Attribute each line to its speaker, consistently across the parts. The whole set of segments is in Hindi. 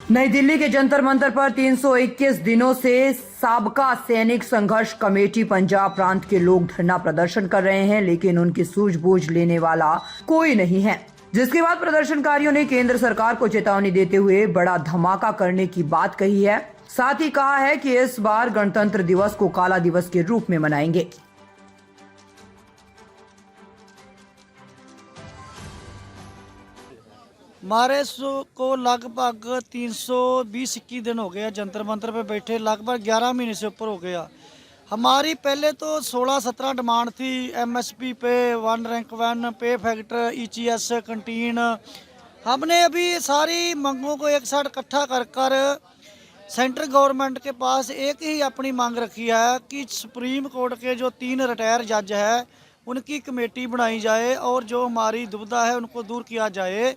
Speaker 1: नई दिल्ली के जंतर मंतर पर 321 दिनों से साबका सैनिक संघर्ष कमेटी पंजाब प्रांत के लोग धरना प्रदर्शन कर रहे हैं, लेकिन उनकी सूझबूझ लेने वाला कोई नहीं है। जिसके बाद प्रदर्शनकारियों ने केंद्र सरकार को चेतावनी देते हुए बड़ा धमाका करने की बात कही है। साथ ही कहा है कि इस बार गणतंत्र दिवस को काला दिवस के रूप में मनाएंगे।
Speaker 2: हमारे को लगभग 320-21 दिन हो गया जंतर मंतर पे बैठे, लगभग 11 महीने से ऊपर हो गया। हमारी पहले तो 16-17 डिमांड थी, एमएसपी पे, वन रैंक वन, पे फैक्टर, ईचीएस, कंटीन। हमने अभी सारी मांगों को एक साथ इकट्ठा कर कर सेंट्रल गवर्नमेंट के पास एक ही अपनी मांग रखी है कि सुप्रीम कोर्ट के जो 3 रिटायर जज है उनकी कमेटी बनाई जाए और जो हमारी दुविधा है उनको दूर किया जाए।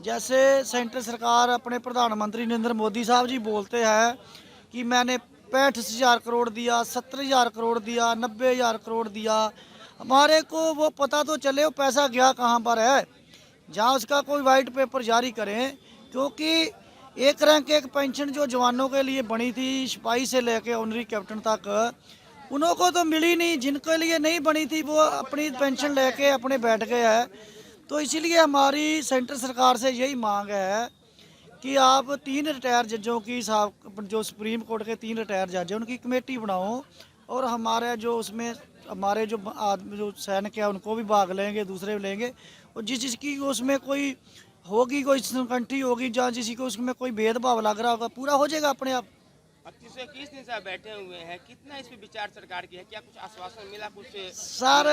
Speaker 2: जैसे सेंट्रल सरकार अपने प्रधानमंत्री नरेंद्र मोदी साहब जी बोलते हैं कि मैंने 65,000 करोड़ दिया, 70,000 करोड़ दिया, 90,000 करोड़ दिया। हमारे को वो पता तो चले वो पैसा गया कहाँ पर है, जहाँ उसका कोई वाइट पेपर जारी करें। क्योंकि एक रैंक एक पेंशन जो जवानों के लिए बनी थी, सिपाही से लेके ऑनरी कैप्टन तक, उन्हों को तो मिली नहीं। जिनके लिए नहीं बनी थी वो अपनी पेंशन लेके अपने बैठ गए हैं। तो इसीलिए हमारी सेंट्रल सरकार से यही मांग है कि आप 3 रिटायर जजों की जो सुप्रीम कोर्ट के 3 रिटायर जज हैं उनकी कमेटी बनाओ और हमारे जो उसमें हमारे जो आदमी जो सैनिक है उनको भी भाग लेंगे, दूसरे भी लेंगे। और जिसकी उसमें कोई होगी, कोई संकंठी होगी, जहाँ जिसी को उसमें कोई भेदभाव लग रहा होगा, पूरा हो जाएगा अपने आप।
Speaker 3: 321 दिन से आप बैठे हुए हैं, कितना इस पे विचार सरकार की है? क्या कुछ आश्वासन मिला कुछ?
Speaker 2: सर,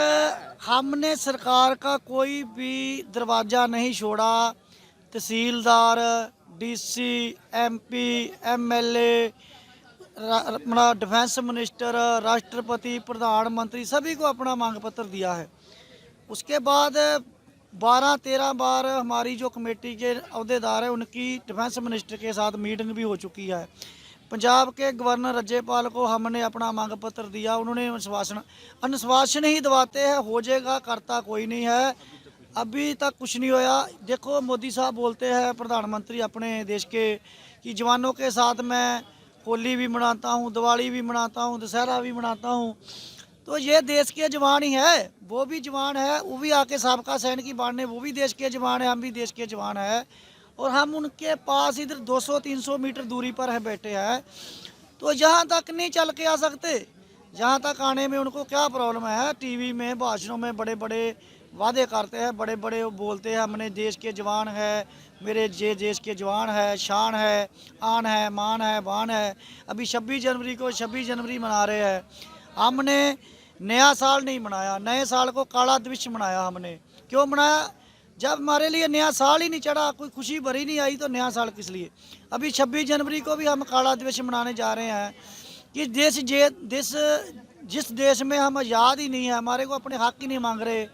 Speaker 2: हमने सरकार का कोई भी दरवाज़ा नहीं छोड़ा। तहसीलदार, डीसी, एमपी, एमएलए, अपना डिफेंस मिनिस्टर, राष्ट्रपति, प्रधानमंत्री सभी को अपना मांग पत्र दिया है। उसके बाद 12-13 बार हमारी जो कमेटी के अहदेदार हैं उनकी डिफेंस मिनिस्टर के साथ मीटिंग भी हो चुकी है। पंजाब के गवर्नर राज्यपाल को हमने अपना मांग पत्र दिया, उन्होंने अनुशासन ही दबाते हैं, हो जाएगा, करता कोई नहीं है। अभी तक कुछ नहीं होया। देखो मोदी साहब बोलते हैं प्रधानमंत्री अपने देश के कि जवानों के साथ मैं होली भी मनाता हूँ, दिवाली भी मनाता हूँ, दशहरा भी मनाता हूँ। तो ये देश के जवान ही है, वो भी जवान है, वो भी आके साबका सैनिक बनने, वो भी देश के जवान है, हम भी देश के जवान है। और हम उनके पास इधर 200-300 मीटर दूरी पर है बैठे हैं। तो यहाँ तक नहीं चल के आ सकते, यहाँ तक आने में उनको क्या प्रॉब्लम है? टीवी में भाषणों में बड़े बड़े वादे करते हैं, बड़े बड़े बोलते हैं हमने देश के जवान है, मेरे देश के जवान है, शान है, आन है, मान है, बान है। अभी 26 जनवरी को 26 जनवरी मना रहे हैं। हमने नया साल नहीं मनाया, नए साल को काला दिवस मनाया। हमने क्यों मनाया? जब हमारे लिए नया साल ही नहीं चढ़ा, कोई खुशी भरी नहीं आई, तो नया साल किस लिए? अभी 26 जनवरी को भी हम काला दिवस मनाने जा रहे हैं कि जिस देश में हम आज़ाद ही नहीं है, हमारे को अपने हक ही नहीं मांग रहे।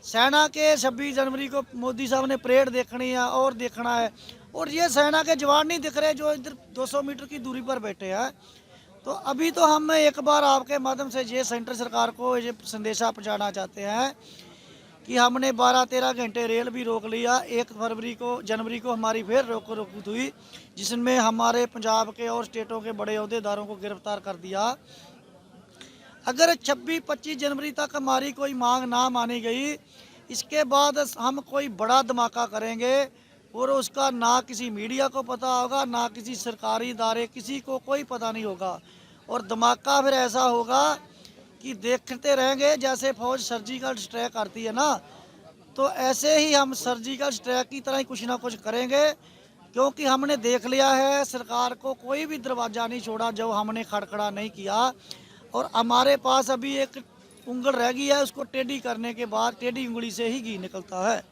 Speaker 2: सेना के 26 जनवरी को मोदी साहब ने परेड देखनी है और देखना है, और ये सेना के जवान नहीं दिख रहे जो इधर 200 मीटर की दूरी पर बैठे हैं। तो अभी तो हम एक बार आपके माध्यम से ये सेंट्रल सरकार को ये संदेशा पहुँचाना चाहते हैं कि हमने 12-13 घंटे रेल भी रोक लिया। 1 जनवरी को हमारी फिर रोक हुई, जिसमें हमारे पंजाब के और स्टेटों के बड़े अहदेदारों को गिरफ्तार कर दिया। अगर 26-25 जनवरी तक हमारी कोई मांग ना मानी गई, इसके बाद हम कोई बड़ा धमाका करेंगे और उसका ना किसी मीडिया को पता होगा, ना किसी सरकारी इदारे, किसी को कोई पता नहीं होगा। और धमाका फिर ऐसा होगा कि देखते रहेंगे। जैसे फौज सर्जिकल स्ट्राइक करती है ना, तो ऐसे ही हम सर्जिकल स्ट्राइक की तरह ही कुछ ना कुछ करेंगे। क्योंकि हमने देख लिया है सरकार को कोई भी दरवाज़ा नहीं छोड़ा जो हमने खड़खड़ा नहीं किया। और हमारे पास अभी एक उंगल रह गई है, उसको टेढ़ी करने के बाद टेढ़ी उंगली से ही घी निकलता है।